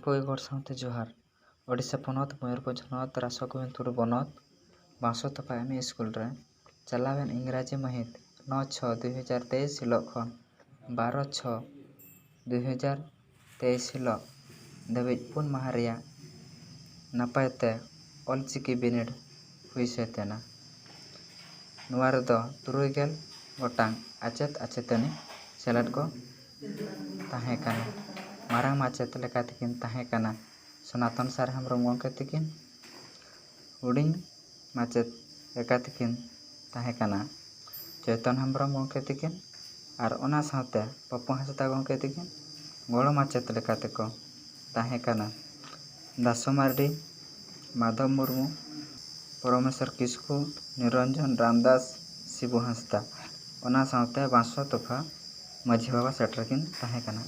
ᱥᱟᱱᱟᱢ ᱠᱚᱜᱮ ᱜᱚᱰ ᱥᱟᱶᱛᱮ ᱡᱚᱦᱟᱨ। ओडिशा पनत मयूरभंज हनत रासगोविंदपुर बनत 500 तपा एमई स्कूल रे चलावेन इंग्राजी महित 9/6/2023 हिलक खन 12/6/2023 हिलक धाबिज पुन माह रेया नापायते ऑलचिकी बिनिड हुई सेतेना। नुआ रेदो 30 गोटांग आचेत आचेतनी सेलेद को ताहे काना। मारांग माचेत लेका तकिन ताहे काना सनातन सार हेम्ब्रम गंके तकिन, हुडिंग माचेत लेका तकिन ताहे काना चैतन हेम्ब्रम गंके तकिन और ओना साथे पप्पू हांसदा गंके तकिन गड़ो माचेत लेका तेको ताहे काना दासो मार्डी, माधव मुर्मू, परमेश्वर किस्कू, निरंजन रामदास, शिबू हांसदा ओना साथे 500 तफा माझी बाबा सेटरकिन ताहे काना।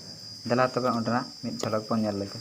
देला तबे ओंडना मिद झलक बन नेल लेगे।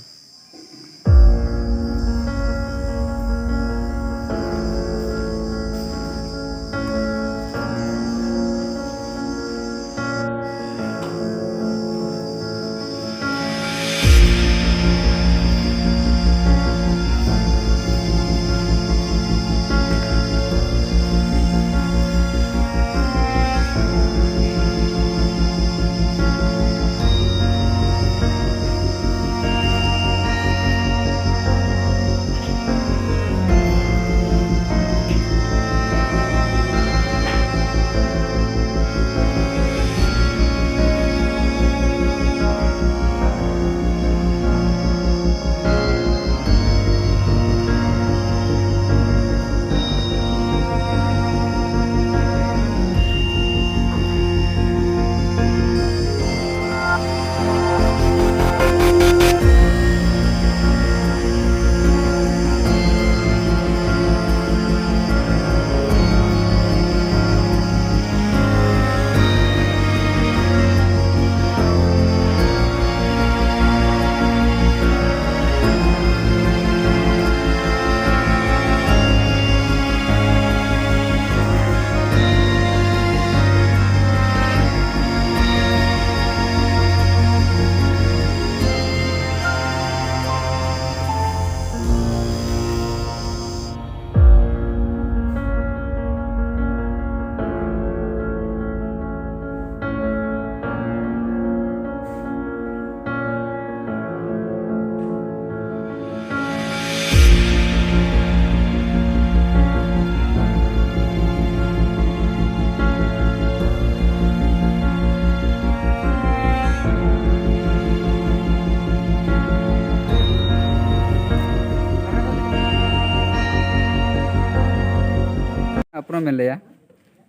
अपना मिल लिया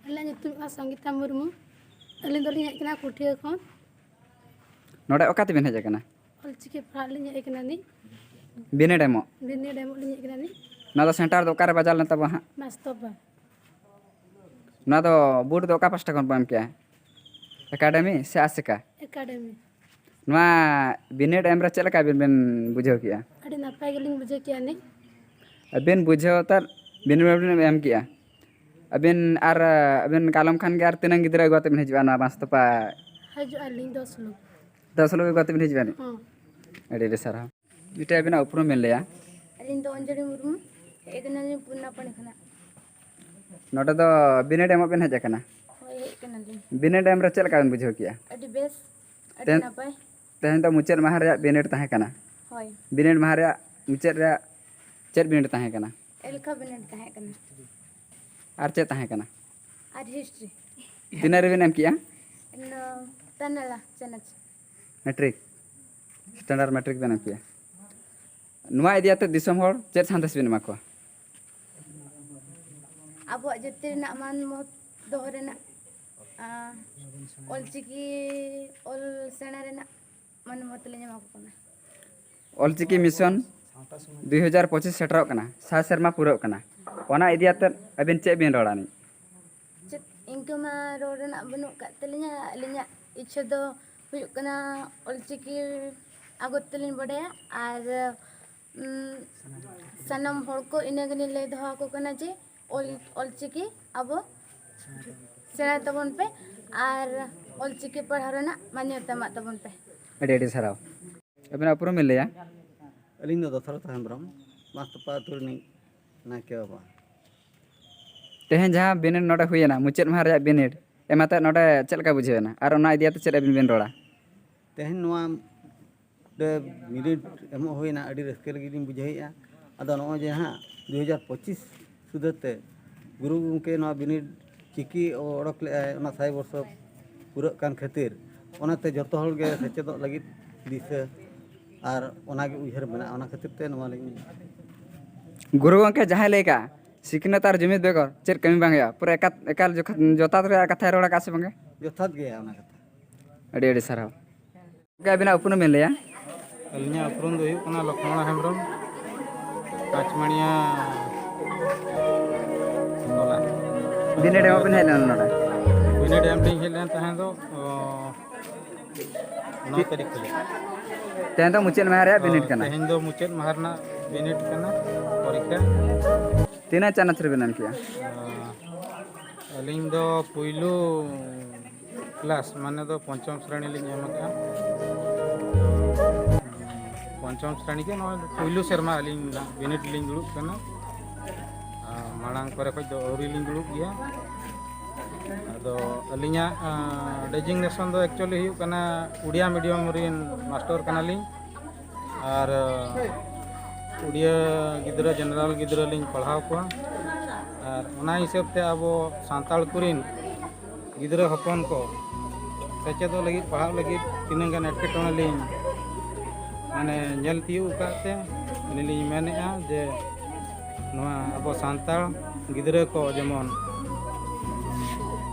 अल्लाह नितुम संगीता मुर्मू अलिन दलिन हेज कना कुठिया खन नोडे ओकाते बिन हेज कना ऑलचिकी पढ़ा लिन हेज कना नी बिने डेमो लिन हेज कना नी ना तो सेंटर दो ओकारे बाजार लेता बहा मास्तबा ना तो बूट दो ओका पास्टा कोन पाम क्या एकेडमी से आसिका एकेडमी नुआ बिने डेम रे चलका बिन बुझाव किया अडी नपाय गेलिन बुझे किया नी अबिन बुझाव तर बिन एम किया अबिन कालम खान के तिनंग गिद्रा गते बिन हिजवा ना मास्तपा हज अलिन 10 लोग गते बिन हिजवा नी हां अडी सरा इटा बिन उपरो मिल लिया अलिन दो अंजलि मुर्मू एकना नी पुन्ना पण खना नोटे दो बिने डेम बिन हेज कना होय हेज कना ली बिने डेम रे चलका बिन बुझाव किया अडी बेस अडी नपाय तेहन तो मुचेद माह रे बिनेट ताहे कना होय बिनेट माह रे मुचेद रे चेद बिनेट ताहे कना एलका बिनेट ताहे कना आर चेद ताहे कना आर हिस्ट्री तिना रे बिन एम किया न तनला चनच मैट्रिक स्टैंडर्ड मैट्रिक बिन एम किया नुआ इदियाते दिसम होड़ चेद सांदेस बिन माको अब जते ना मान मो दोहरे ना ऑलचिकी ऑल सेना रे ना मन मतले ᱧᱟᱢᱟ ᱠᱚ ᱠᱟᱱᱟ ऑलचिकी मिशन 2025 सेटरो कना सा शर्मा पूरा कना ओना इदियाते अबिन चे बिन रोडानी चेत इनकमा रोड ना बनु का तलिnya अलिnya इच्छा दो हुयुक कना ऑलचिकी आगोत तलिन बडया आर सनम होड़ को इनगनी ले दोहा को कना जे ऑलचिकी अब सेना तबन पे आर ऑलचिकी पढ़ा रेना मान्यता मा तबन पे अडी अडी सराव अबिन अपरो मिल लिया अलिंग दो दशरथ हेम्ब्रम मास्तपा तुरनी नाके बाबा तेहन जहाँ बिनिड नोडे हुईना मुचाद माह रे बिनिड एमाते नोडे चलका बुझेना और ओना इदियाते चेद बिन बिन रोड़ा तेहन नोआ दे मिनिट एमो हुईना अड़ी रस्के लगी दिन बुझाइया अदो नो जे हाँ 2025 सुदते गुरु गंके नोआ बिनिड चिकी ओडक ले ओना 100 वर्ष पूरा कान खातिर ओनाते जतो हल गे सेचेदो लगी दिसे और ओनागे उइहर बना ओना खातिर ते नोआ लगी गुरु गंके जहाँ लेका सिखनत और जुमिद बेगर चेद कमी बांगया पूरा एकाल जोतात रे कथा रोड़ा का से बांगे जथात गया ओना कथा अड़ी अड़ी साराव के बिना उपन में लेया अलिया उपरुम दो हुई कना लक्ष्मण हेम्ब्रम पाँचमणिया टोला बिनिड एमा बिन हेलन नोडे बिनिड एम टिंग हेलन तहन दो 9 तारीख के तेहन तो मुचाद माह रे बिनिड कना तेहन दो मुचाद माह रना बिनिड कना परीक्षा तीना चानच रे बिनान किया अलिंग दो पुइलू क्लास माने दो पंचम श्रेणी लिंग एम का पंचम श्रेणी के पुइलू शर्मा अलिंग बिनिड लिंग दुड़ुब कना माड़ांग करे खज दो औरी लिंग दुड़ुब गया अदो अलिंगा डेजिग्नेशन दो एक्चुअली हुई कना उड़िया मीडियम रिन मास्टर कना लिंग और उड़िया गिद्रा जनरल गिद्रा लिंग पढ़ाव को और ओना हिसाब ते अब सांताल कुरिन गिद्रा हपन को सेचेदो लगी पढ़ाव लगी तीन गान एटकेटोने लिंग माने नेल तियु काते लिंग मेनेआ जे नोआ अब सांताल गिद्रा को जेमन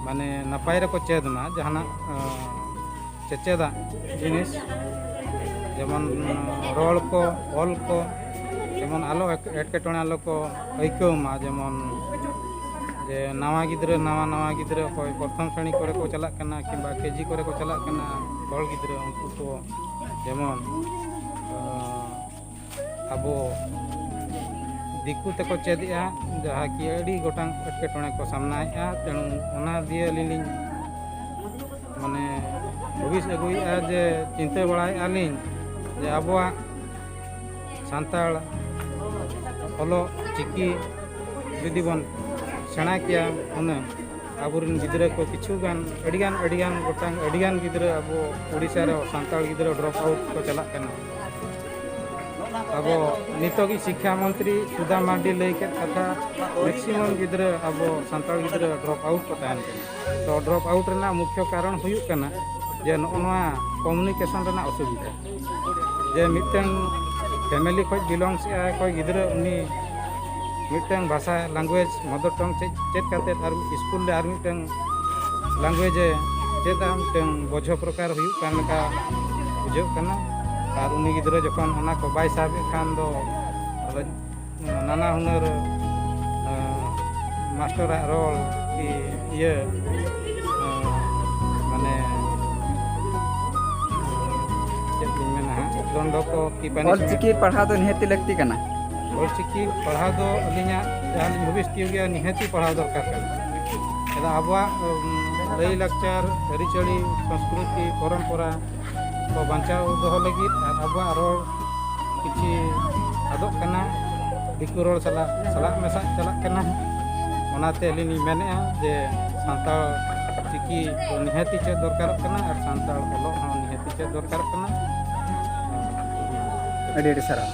माने नपाय रे को चेदमा जहाना चेचेदा जिनिस जेमन रोल को ऑल को जेमन आलो एटकेटोने आलो को ऐकमा जेमन जे नवा गिद्रा नवा गिद्रा कोई प्रथम श्रेणी करे को चला कना किंबा केजी करे को चला कना बड़ गिद्रा उनको को जेमन अब दिकु तको चेदिया जहाँ कि अड़ी गोटांग एटकेटोने को सामनाया तेणु ओना दिए लिंग माने भविष्य अगुआ जे चिंता बड़ाया लिंग जे आबोआ सांताल ओलो चिकी जुदी बन सेना किया उन्हें आबुरिन गिद्रा को किछुगान अड़िगान गोटांग अड़िगान गिद्रा अब उड़ीसा रे सांताल गिद्रा ड्रॉप आउट को चला कना अब नितोगी शिक्षा मंत्री सुधा मार्डी लई के कथा मैक्सिमम गिद्रा अब सांताल गिद्रा ड्रॉप आउट को तहन तो ड्रॉप आउट रेना मुख्य कारण हुयुक कना जे नोआ कम्युनिकेशन रेना असुविधा जे मिटन फैमिली खज बिलोंग्स कोई गिद्रा उनी मिटन भाषा लैंग्वेज मदर टंग चेक करते और स्कूल ले और मिटन लैंग्वेज चेदा मिटन बोझो प्रकार हुयुक कान लेका बुझाव कना और उनी गिद्रा जखन ओना को बाय साबे खान दो नाना हुनर मास्टर रोल की ये माने चेकिंग में ना दंडो को की ऑलचिकी पढ़ा तो निहती लगती कना ऑलचिकी पढ़ा दो अलिया जहां भविष्य की गया निहती पढ़ा दरकार कना एदा आबवा लई लक्चर हरिचड़ी संस्कृति परंपरा को बांचाव दोहो लगी आबवा रोल किछि आदोक कना दिकु रोल सला मेसा चलाक कना ओनाते अलिनी मेनेआ जे सांताल चिकी को निहती चेद दरकार कना और सांताल ओलो निहती चेद दरकार कना अड़ी अड़ी सारा